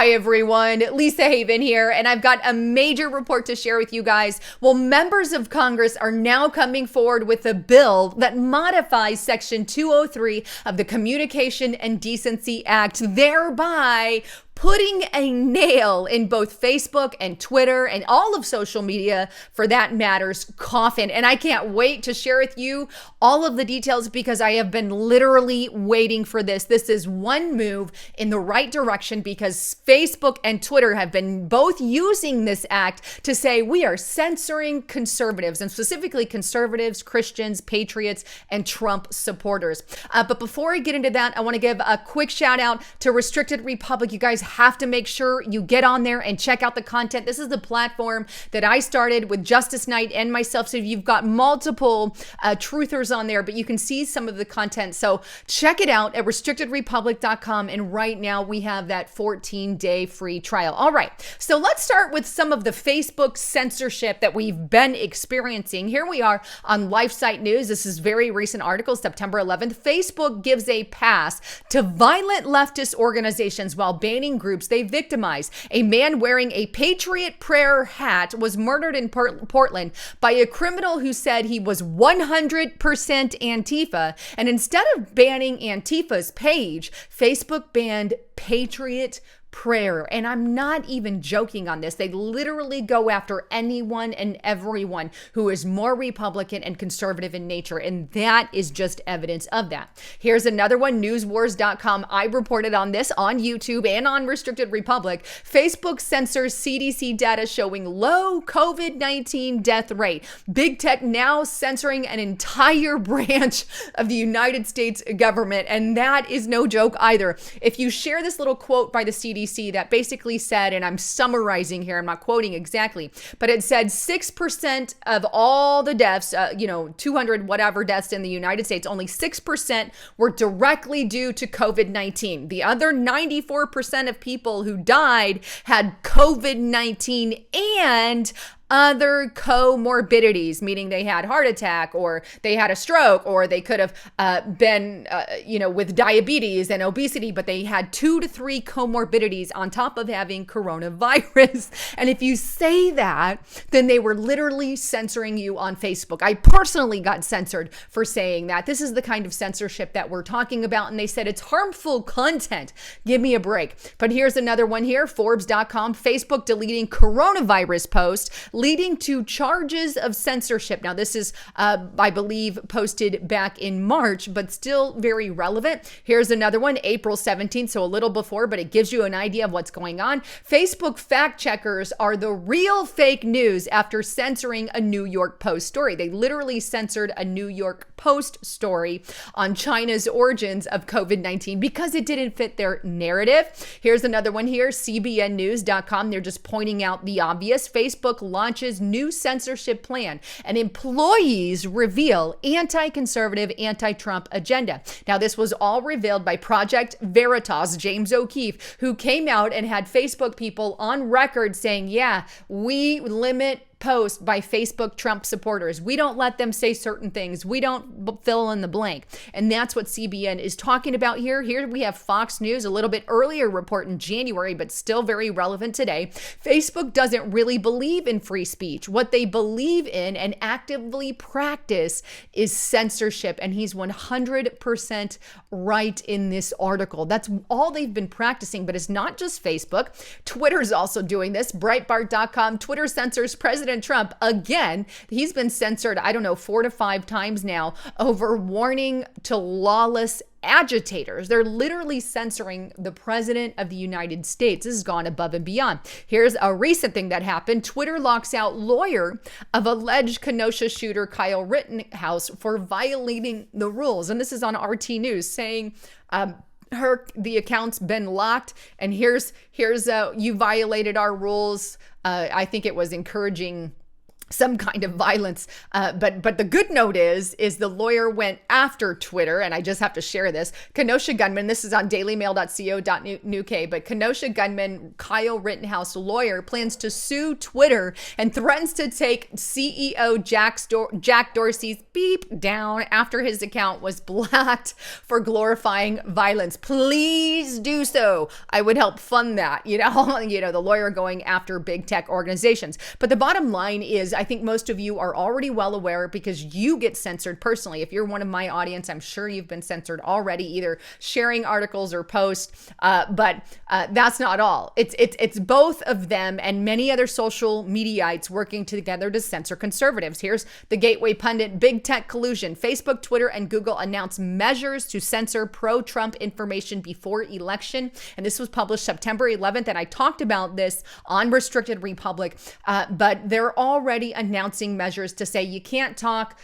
Hi everyone, Lisa Haven here, and I've got a major report to share with you guys. Well, members of Congress are now coming forward with a bill that modifies Section 203 of the Communication and Decency Act, thereby putting a nail in both Facebook and Twitter and all of social media, for that matter's, coffin. And I can't wait to share with you all of the details because I have been literally waiting for this. This is one move in the right direction because Facebook and Twitter have been both using this act to say we are censoring conservatives, and specifically conservatives, Christians, patriots, and Trump supporters. But before I get into that, I want to give a quick shout out to Restricted Republic. You guys have to make sure you get on there and check out the content. This is the platform that I started with Justice Knight and myself. So you've got multiple truthers on there, but you can see some of the content. So check it out at restrictedrepublic.com. And right now we have that 14-day free trial. All right. So let's start with some of the Facebook censorship that we've been experiencing. Here we are on LifeSite News. This is very recent article, September 11th. Facebook gives a pass to violent leftist organizations while banning groups they victimize. A man wearing a Patriot Prayer hat was murdered in Portland by a criminal who said he was 100% Antifa. And instead of banning Antifa's page, Facebook banned Patriot Prayer. And I'm not even joking on this. They literally go after anyone and everyone who is more Republican and conservative in nature. And that is just evidence of that. Here's another one, newswars.com. I reported on this on YouTube and on Restricted Republic. Facebook censors CDC data showing low COVID-19 death rate. Big tech now censoring an entire branch of the United States government. And that is no joke either. If you share this little quote by the CDC, that basically said, and I'm summarizing here, I'm not quoting exactly, but it said 6% of all the deaths, 200 whatever deaths in the United States, only 6% were directly due to COVID-19. The other 94% of people who died had COVID-19 and other comorbidities, meaning they had heart attack or they had a stroke or they could have been, with diabetes and obesity, but they had 2 to 3 comorbidities on top of having coronavirus. And if you say that, then they were literally censoring you on Facebook. I personally got censored for saying that. This is the kind of censorship that we're talking about. And they said it's harmful content. Give me a break. But here's another one here, Forbes.com, Facebook deleting coronavirus post, leading to charges of censorship. Now, this is, I believe, posted back in March, but still very relevant. Here's another one, April 17th, so a little before, but it gives you an idea of what's going on. Facebook fact checkers are the real fake news after censoring a New York Post story. They literally censored a New York Post story on China's origins of COVID-19 because it didn't fit their narrative. Here's another one here, CBNnews.com. They're just pointing out the obvious. Facebook launches new censorship plan and employees reveal anti-conservative, anti-Trump agenda. Now, this was all revealed by Project Veritas, James O'Keefe, who came out and had Facebook people on record saying, yeah, we limit posts by Facebook Trump supporters. We don't let them say certain things. We don't fill in the blank. And that's what CBN is talking about here. Here we have Fox News, a little bit earlier report in January, but still very relevant today. Facebook doesn't really believe in free speech. What they believe in and actively practice is censorship. And he's 100% right in this article. That's all they've been practicing, but it's not just Facebook. Twitter's also doing this. Breitbart.com, Twitter censors President Trump again. He's been censored, 4 to 5 times now over warning to lawless agitators. They're literally censoring the president of the United States. This has gone above and beyond. Here's a recent thing that happened. Twitter locks out lawyer of alleged Kenosha shooter Kyle Rittenhouse for violating the rules. And this is on RT News saying, the account's been locked, and here's you violated our rules. I think it was encouraging some kind of violence. But the good note is the lawyer went after Twitter, and I just have to share this. Kenosha gunman, this is on dailymail.co.uk, but Kenosha gunman Kyle Rittenhouse, lawyer, plans to sue Twitter and threatens to take CEO Jack Dorsey's beep down after his account was blocked for glorifying violence. Please do so. I would help fund that, the lawyer going after big tech organizations. But the bottom line is, I think most of you are already well aware because you get censored personally. If you're one of my audience, I'm sure you've been censored already, either sharing articles or posts. But that's not all. It's both of them and many other social mediaites working together to censor conservatives. Here's the Gateway pundit: big tech collusion. Facebook, Twitter, and Google announced measures to censor pro-Trump information before election. And this was published September 11th. And I talked about this on Restricted Republic, but they're already announcing measures to say you can't talk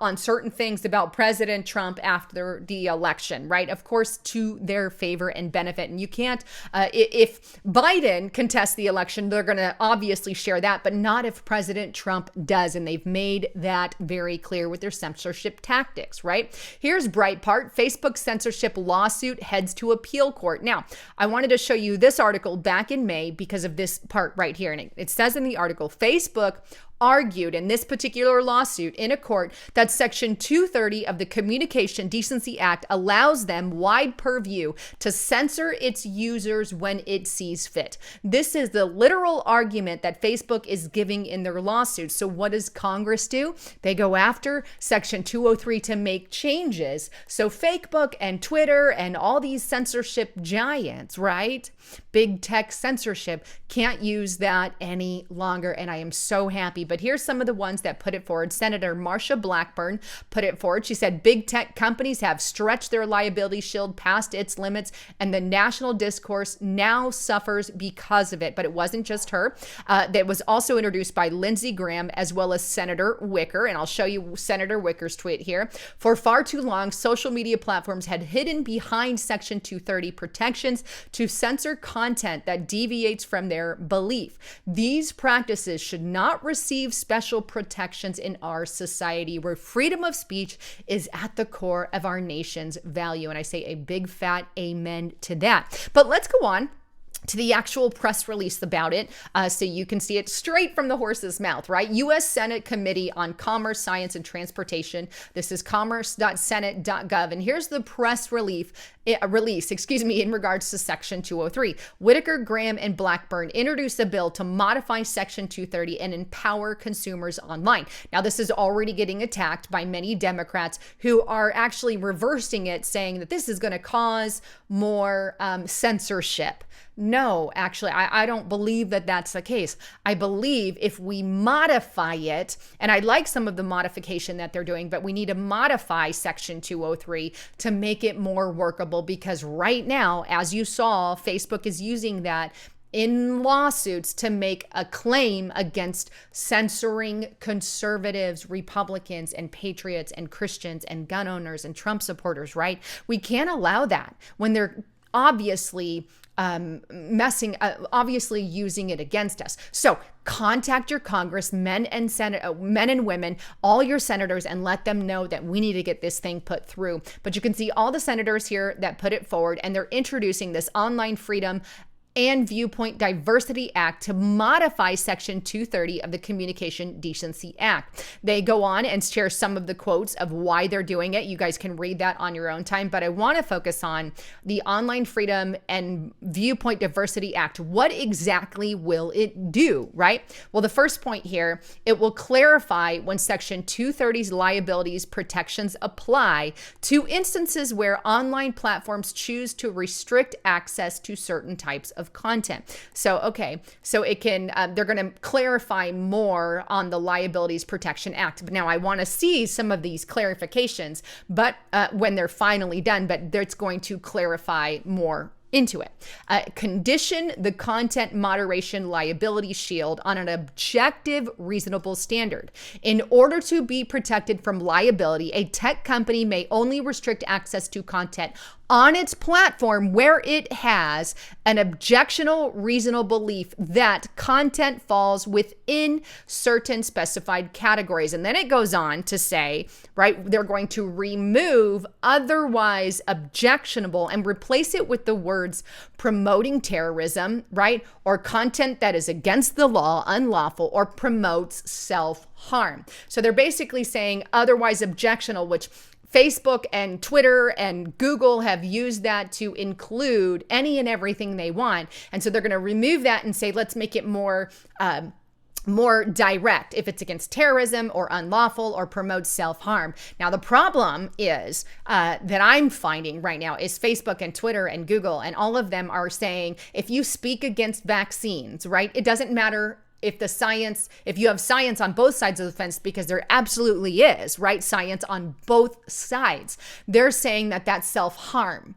on certain things about President Trump after the election, right? Of course, to their favor and benefit. And you can't, if Biden contests the election, they're going to obviously share that, but not if President Trump does. And they've made that very clear with their censorship tactics, right? Here's Breitbart: Facebook censorship lawsuit heads to appeal court. Now, I wanted to show you this article back in May because of this part right here. And it says in the article, Facebook argued in this particular lawsuit in a court that Section 230 of the Communication Decency Act allows them wide purview to censor its users when it sees fit. This is the literal argument that Facebook is giving in their lawsuit. So what does Congress do? They go after Section 203 to make changes. So Facebook and Twitter and all these censorship giants, right? Big tech censorship can't use that any longer. And I am so happy. But here's some of the ones that put it forward. Senator Marsha Blackburn put it forward. She said big tech companies have stretched their liability shield past its limits, and the national discourse now suffers because of it. But it wasn't just her. That was also introduced by Lindsey Graham as well as Senator Wicker. And I'll show you Senator Wicker's tweet here. For far too long, social media platforms had hidden behind Section 230 protections to censor content that deviates from their belief. These practices should not receive special protections in our society where freedom of speech is at the core of our nation's value. And I say a big fat amen to that. But let's go on to the actual press release about it, so you can see it straight from the horse's mouth, right? U.S. Senate Committee on Commerce, Science, and Transportation. This is commerce.senate.gov. And here's the press release, in regards to Section 203. Whitaker, Graham, and Blackburn introduced a bill to modify Section 230 and empower consumers online. Now, this is already getting attacked by many Democrats who are actually reversing it, saying that this is going to cause more censorship. No, actually, I don't believe that that's the case. I believe if we modify it, and I like some of the modification that they're doing, but we need to modify Section 203 to make it more workable, because right now, as you saw, Facebook is using that in lawsuits to make a claim against censoring conservatives, Republicans, and patriots, and Christians, and gun owners, and Trump supporters, right? We can't allow that when they're obviously obviously using it against us. So contact your Congress, men and women, all your senators, and let them know that we need to get this thing put through. But you can see all the senators here that put it forward, and they're introducing this Online Freedom and Viewpoint Diversity Act to modify Section 230 of the Communication Decency Act. They go on and share some of the quotes of why they're doing it. You guys can read that on your own time, but I want to focus on the Online Freedom and Viewpoint Diversity Act. What exactly will it do, right? Well, the first point here, it will clarify when Section 230's liabilities protections apply to instances where online platforms choose to restrict access to certain types of content. So, okay, so it can, they're going to clarify more on the Liabilities Protection Act. But now I want to see some of these clarifications, but when they're finally done, but it's going to clarify more into it. Condition the content moderation liability shield on an objective, reasonable standard. In order to be protected from liability, a tech company may only restrict access to content on its platform where it has an objectionable, reasonable belief that content falls within certain specified categories. And then it goes on to say, right, they're going to remove otherwise objectionable and replace it with the words promoting terrorism, right, or content that is against the law, unlawful, or promotes self-harm. So they're basically saying otherwise objectionable, which Facebook and Twitter and Google have used that to include any and everything they want. And so they're going to remove that and say, let's make it more direct if it's against terrorism or unlawful or promotes self-harm. Now, the problem is that I'm finding right now is Facebook and Twitter and Google and all of them are saying, if you speak against vaccines, right, it doesn't matter if you have science on both sides of the fence, because there absolutely is, right? Science on both sides. They're saying that that's self-harm.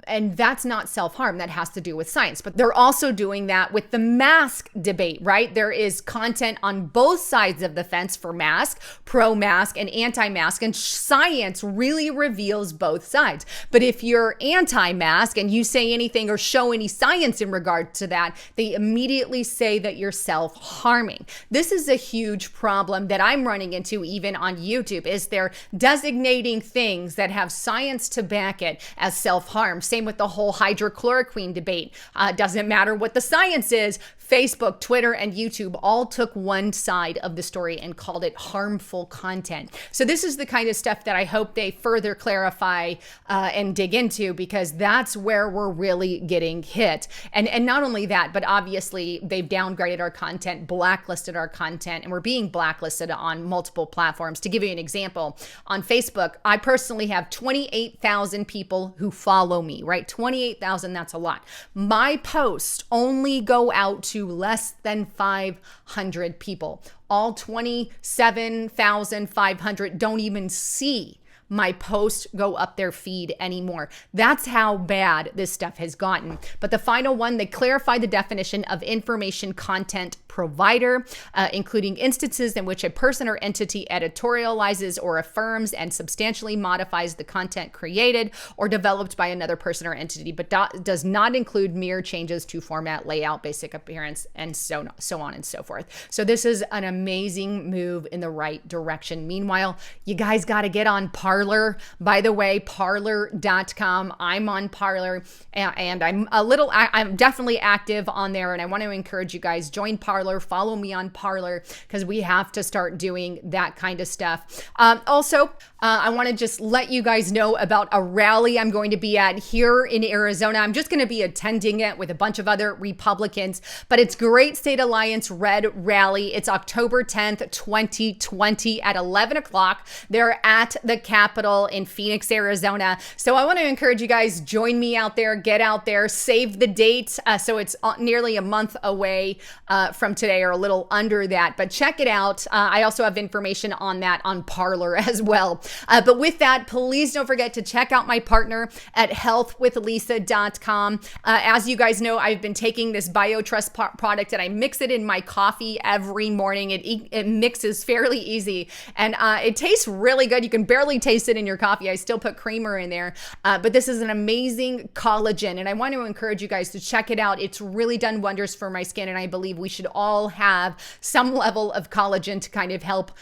And that's not self-harm. That has to do with science. But they're also doing that with the mask debate, right? There is content on both sides of the fence for mask, pro-mask and anti-mask, and science really reveals both sides. But if you're anti-mask and you say anything or show any science in regard to that, they immediately say that you're self-harming. This is a huge problem that I'm running into even on YouTube, is they're designating things that have science to back it as self-harm. Same with the whole hydrochloroquine debate. Doesn't matter what the science is. Facebook, Twitter, and YouTube all took one side of the story and called it harmful content. So this is the kind of stuff that I hope they further clarify and dig into, because that's where we're really getting hit. And not only that, but obviously they've downgraded our content, blacklisted our content, and we're being blacklisted on multiple platforms. To give you an example, on Facebook, I personally have 28,000 people who follow me, right? 28,000, that's a lot. My posts only go out to less than 500 people. All 27,500 don't even see my posts go up their feed anymore. That's how bad this stuff has gotten. But the final one, they clarified the definition of information content provider, including instances in which a person or entity editorializes or affirms and substantially modifies the content created or developed by another person or entity, but does not include mere changes to format, layout, basic appearance, and so on and so forth. So this is an amazing move in the right direction. Meanwhile, you guys got to get on Parler. By the way, parler.com. I'm on Parler, and I'm definitely active on there, and I want to encourage you guys, join Parler. Follow me on Parler, because we have to start doing that kind of stuff. Also, I want to just let you guys know about a rally I'm going to be at here in Arizona. I'm just going to be attending it with a bunch of other Republicans, but it's Great State Alliance Red Rally. It's October 10th, 2020 at 11 o'clock. They're at the Capitol in Phoenix, Arizona. So I want to encourage you guys, join me out there, get out there, save the date. So it's nearly a month away from today, or a little under that, but check it out. I also have information on that on Parler as well. But with that, please don't forget to check out my partner at healthwithlisa.com. As you guys know, I've been taking this BioTrust product and I mix it in my coffee every morning. It mixes fairly easy and it tastes really good. You can barely taste it in your coffee. I still put creamer in there, but this is an amazing collagen and I want to encourage you guys to check it out. It's really done wonders for my skin, and I believe we should all have some level of collagen to kind of help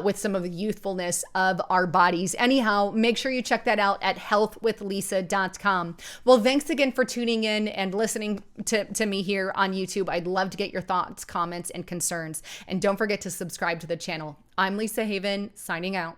with some of the youthfulness of our bodies. Anyhow, make sure you check that out at healthwithlisa.com. Well, thanks again for tuning in and listening to me here on YouTube. I'd love to get your thoughts, comments, and concerns. And don't forget to subscribe to the channel. I'm Lisa Haven, signing out.